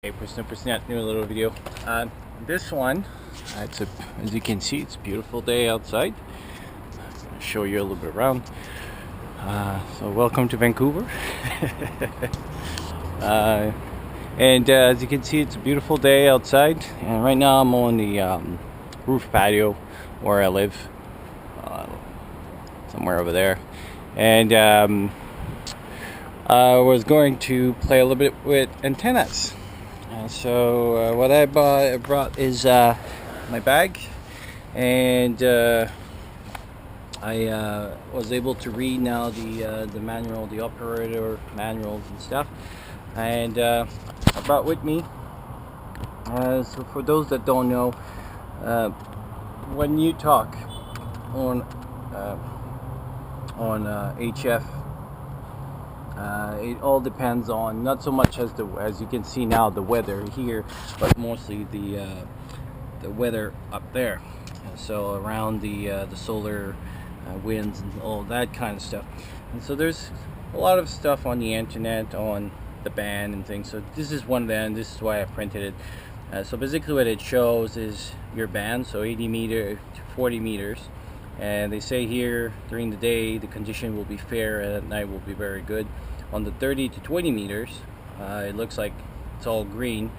Hey, percent new little video. This one, as you can see, it's a beautiful day outside. I'll show you a little bit around. So welcome to Vancouver. And as you can see, it's a beautiful day outside. And right now I'm on the roof patio where I live, somewhere over there. And I was going to play a little bit with antennas. So what I brought is my bag, and I was able to read now the manual, the operator manuals and stuff, and I brought with me. So for those that don't know, when you talk on HF, it all depends on not so much as you can see now the weather here, but mostly the weather up there. So around the solar winds and all that kind of stuff. And so there's a lot of stuff on the internet on the band and things. So this is one of them. This is why I printed it. So basically what it shows is your band, so 80 meter to 40 meters. And they say here during the day the condition will be fair, and at night will be very good. On the 30 to 20 meters, it looks like it's all green,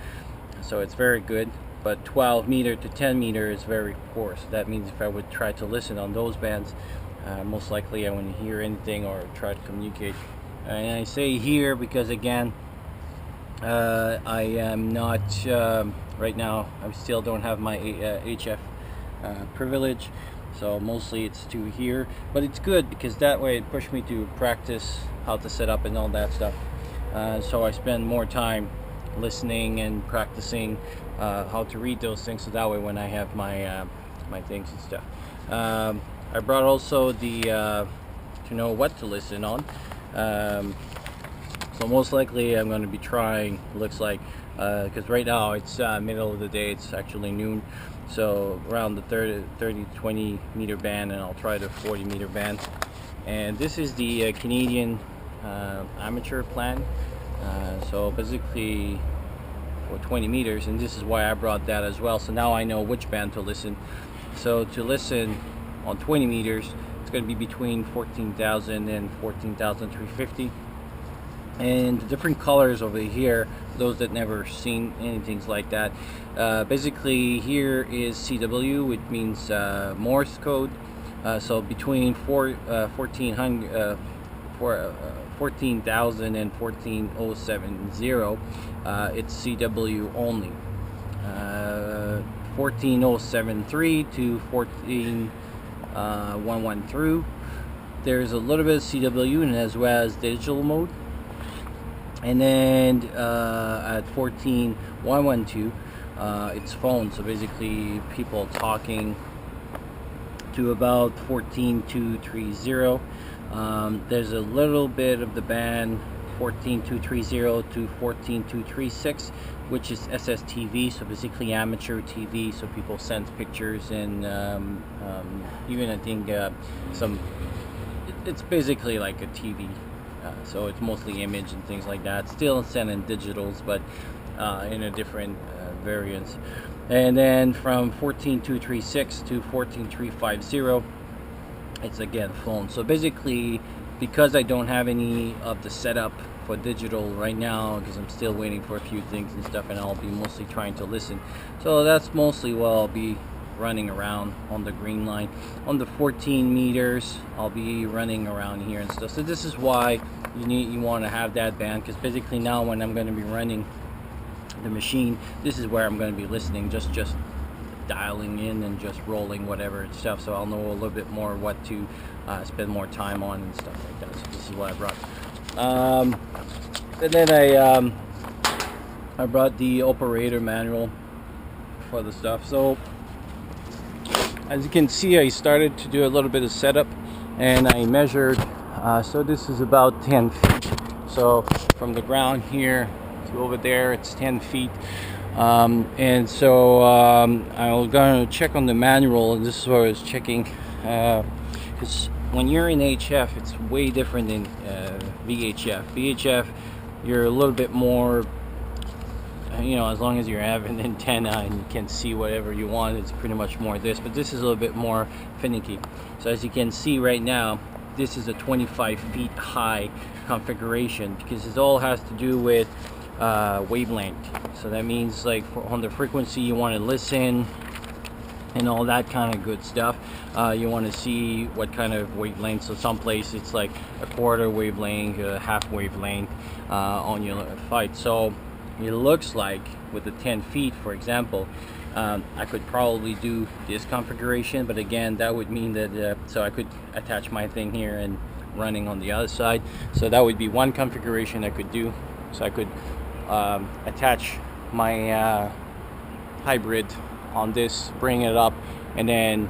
so it's very good. But 12 meter to 10 meter is very poor. So that means if I would try to listen on those bands, most likely I wouldn't hear anything or try to communicate. And I say here because again, I am not right now. I still don't have my HF privilege. So mostly it's to here, but it's good because that way it pushed me to practice how to set up and all that stuff. So I spend more time listening and practicing how to read those things, so that way when I have my my things and stuff. I brought also the to know what to listen on. So most likely I'm going to be trying, looks like, because right now it's middle of the day, it's actually noon. So around the 30 to 20 meter band, and I'll try the 40 meter band. And this is the Canadian amateur plan. So basically for 20 meters, and this is why I brought that as well. So now I know which band to listen. So to listen on 20 meters, it's going to be between 14,000 and 14,350. And the different colors over here, those that never seen anything like that, basically here is CW, which means Morse code. So between 14,000 and 14,070, it's CW only. 14,073 to 14,113, there's a little bit of CW, and as well as digital mode. And then at 14,112, it's phone. So basically people talking to about 14,230. There's a little bit of the band 14,230 to 14,236, which is SSTV, so basically amateur TV. So people send pictures, and even I think it's basically like a TV. So it's mostly image and things like that. Still sent in digitals, but in a different variants. And then from 14,236 to 14,350, it's again phone. So basically, because I don't have any of the setup for digital right now, because I'm still waiting for a few things and stuff, and I'll be mostly trying to listen. So that's mostly what I'll be running around on the green line. On the 14 meters, I'll be running around here and stuff. So this is why you want to have that band, because basically now when I'm going to be running the machine, this is where I'm going to be listening, just dialing in and just rolling whatever and stuff. So I'll know a little bit more what to spend more time on and stuff like that. So this is what I brought. And then I brought the operator manual for the stuff. So as you can see, I started to do a little bit of setup, and I measured. So this is about 10 feet. So from the ground here to over there, it's 10 feet. And so I'm going to check on the manual, and this is what I was checking. Because when you're in HF, it's way different than VHF. VHF, you're a little bit more you know, as long as you have an antenna and you can see whatever you want, it's pretty much more this. But this is a little bit more finicky. So as you can see right now, this is a 25 feet high configuration, because it all has to do with wavelength. So that means, like, on the frequency you want to listen and all that kind of good stuff. You want to see what kind of wavelength. So someplace it's like a quarter wavelength, a half wavelength on your fight. So it looks like with the 10 feet, for example, I could probably do this configuration, but again, that would mean that so I could attach my thing here and running on the other side. So that would be one configuration I could do. So I could attach my hybrid on this, bring it up, and then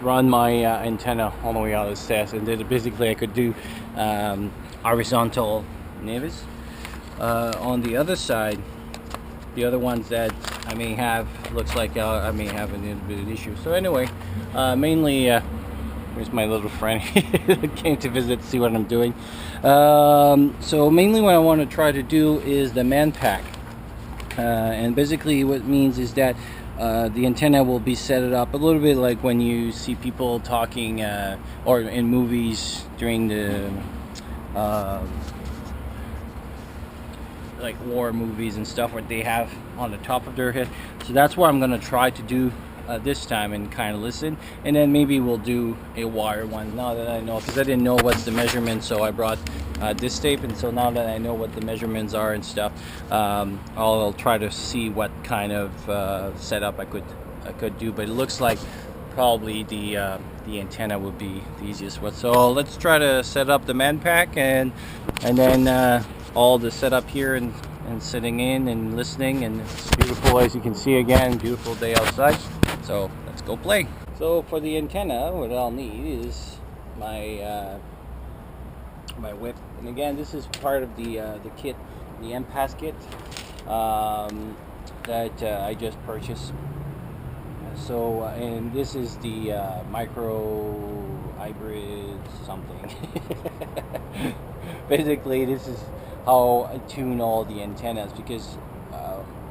run my antenna all the way out of the stairs. And then basically I could do horizontal navis. On the other side, the other ones that I may have, looks like I may have a little bit of issue. So anyway, mainly here's my little friend that came to visit to see what I'm doing. So mainly what I want to try to do is the manpack. And basically what it means is that the antenna will be set up a little bit like when you see people talking or in movies during the like war movies and stuff, where they have on the top of their head. So that's what I'm going to try to do this time, and kind of listen, and then maybe we'll do a wire one now that I know, because I didn't know what's the measurement. So I brought this tape, and so now that I know what the measurements are and stuff, I'll try to see what kind of setup I could do. But it looks like probably the antenna would be the easiest one. So let's try to set up the manpack, and then all the setup here and sitting in and listening, and it's beautiful, as you can see. Again, beautiful day outside. So let's go play. So for the antenna, what I'll need is my my whip, and again, this is part of the kit, the MPAS kit that I just purchased. So and this is the micro hybrid something. Basically, this is how I tune all the antennas, because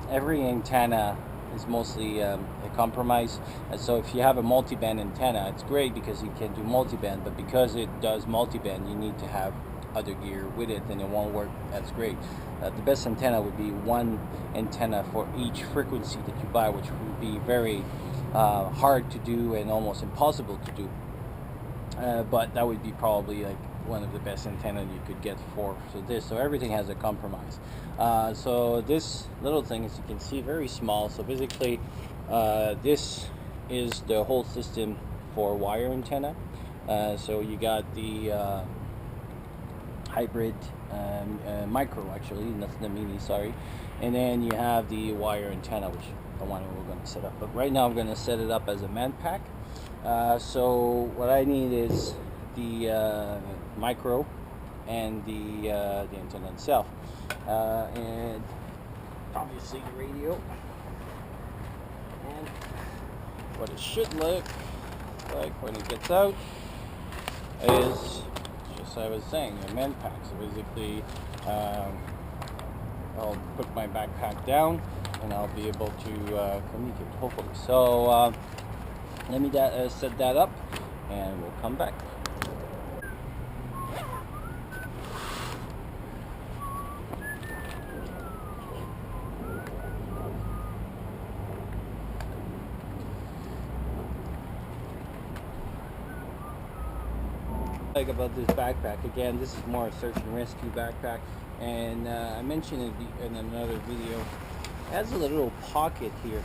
every antenna is mostly a compromise. And so if you have a multiband antenna, it's great because you can do multiband, but because it does multiband, you need to have other gear with it, and it won't work as great. The best antenna would be one antenna for each frequency that you buy, which would be very hard to do and almost impossible to do. But that would be probably like one of the best antennas you could get for this. So everything has a compromise. So this little thing, as you can see, very small. So basically this is the whole system for wire antenna. So you got the hybrid micro, actually, not the mini, sorry, and then you have the wire antenna, which is the one we're going to set up. But right now I'm going to set it up as a manpack. So what I need is the micro and the antenna itself, and obviously the radio. And what it should look like when it gets out is, just as I was saying, a manpack. So basically, I'll put my backpack down and I'll be able to communicate, hopefully. So let me set that up, and we'll come back. Like about this backpack, again, this is more a search and rescue backpack, and I mentioned it in another video. It has a little pocket here.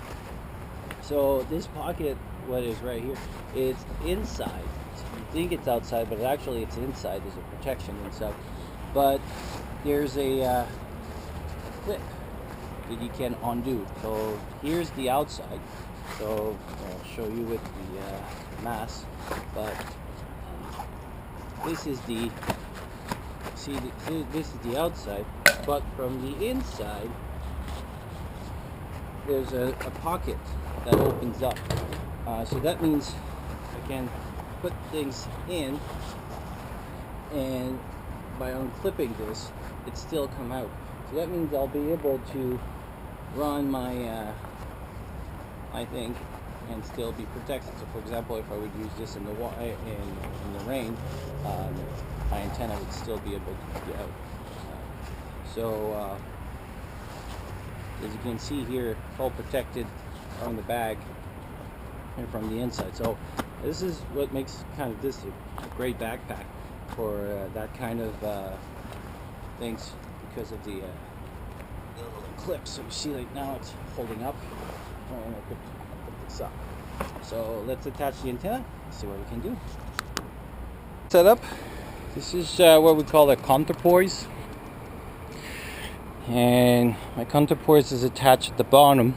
So this pocket, what is right here, it's inside. So you think it's outside, but actually it's inside. There's a protection inside, but there's a clip that you can undo. So here's the outside. So I'll show you with the mask, but this is the, this is the outside, but from the inside there's a pocket that opens up. So that means I can put things in, and by unclipping this, it still come out. So that means I'll be able to run my my thing and still be protected. So for example, if I would use this in the in the rain, my antenna would still be able to be out. So as you can see here, it's all protected from the bag and from the inside. So this is what makes kind of this a great backpack for that kind of things, because of the little clips. So you see, like now it's holding up. I'm gonna put this up. So let's attach the antenna, see what we can do. Setup. This is what we call a counterpoise, and my counterpoise is attached at the bottom.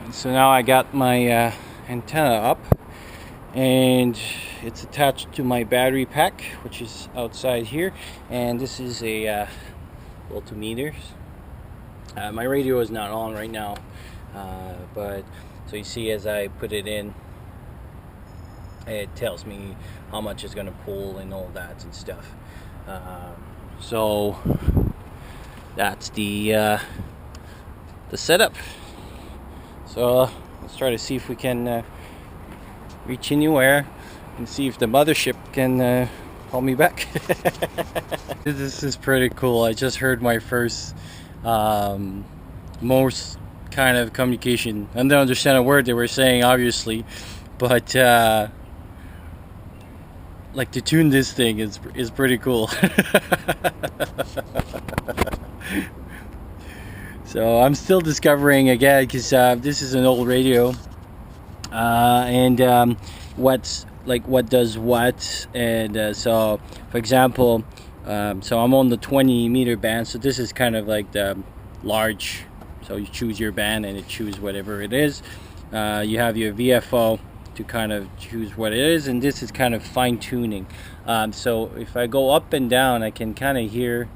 And so now I got my antenna up, and it's attached to my battery pack, which is outside here. And this is a multimeter. My radio is not on right now, but so you see, as I put it in, it tells me how much it's going to pull and all that and stuff. So that's the setup. So let's try to see if we can reach anywhere and see if the mothership can call me back. This is pretty cool. I just heard my first most kind of communication. I don't understand a word they were saying, obviously, but like, to tune this thing is pretty cool. So I'm still discovering again, because this is an old radio, and what does what, and so for example, so I'm on the 20 meter band, so this is kind of like the large, so you choose your band and it chooses whatever it is. You have your VFO to kind of choose what it is, and this is kind of fine-tuning. So if I go up and down, I can kind of hear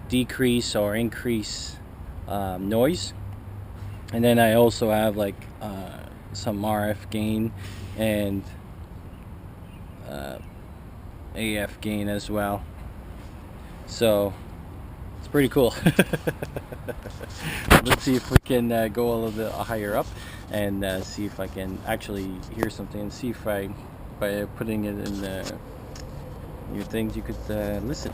decrease or increase noise. And then I also have like some RF gain and AF gain as well. So it's pretty cool. Let's see if we can go a little bit higher up and see if I can actually hear something, and see if by putting it in your things you could listen.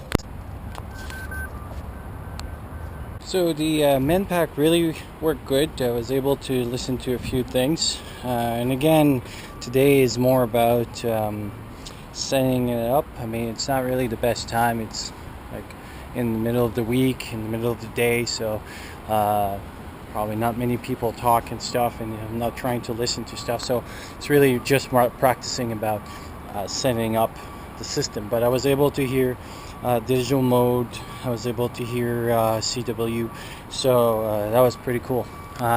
So the manpack really worked good. I was able to listen to a few things, and again, today is more about setting it up. I mean, it's not really the best time. It's like in the middle of the week, in the middle of the day, so probably not many people talk and stuff, and I'm not trying to listen to stuff, so it's really just more practicing about setting up the system. But I was able to hear digital mode, I was able to hear CW, so that was pretty cool.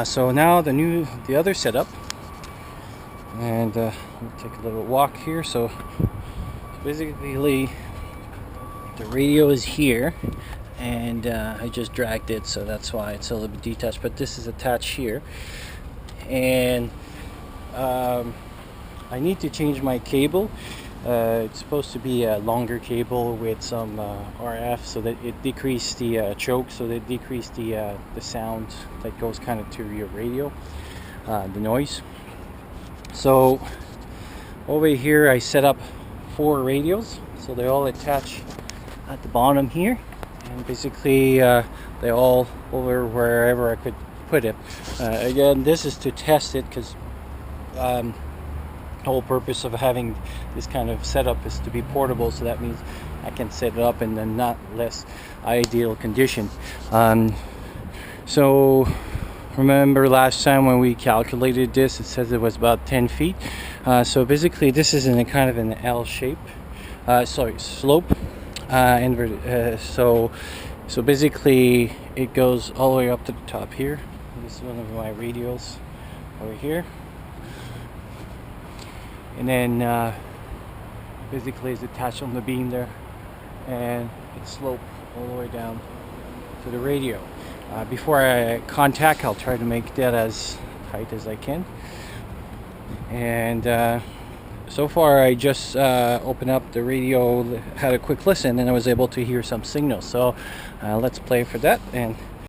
So now the other setup, and we'll take a little walk here. So basically the radio is here, and I just dragged it, so that's why it's a little bit detached, but this is attached here. And I need to change my cable. It's supposed to be a longer cable with some RF, so that it decreases the choke, so that it decreases the sound that goes kind of to your radio, the noise. So over here I set up 4 radios, so they all attach at the bottom here, and basically they all over wherever I could put it. Again, this is to test it, because the whole purpose of having this kind of setup is to be portable, so that means I can set it up in the not less ideal condition. So remember last time when we calculated this, it says it was about 10 feet. So basically this is in a kind of an L shape, slope, inverted. So basically it goes all the way up to the top here. This is one of my radios over here, and then basically it's attached on the beam there, and it's sloped all the way down to the radio. Before I contact, I'll try to make that as tight as I can, and so far I just opened up the radio, had a quick listen, and I was able to hear some signals. So let's play for that and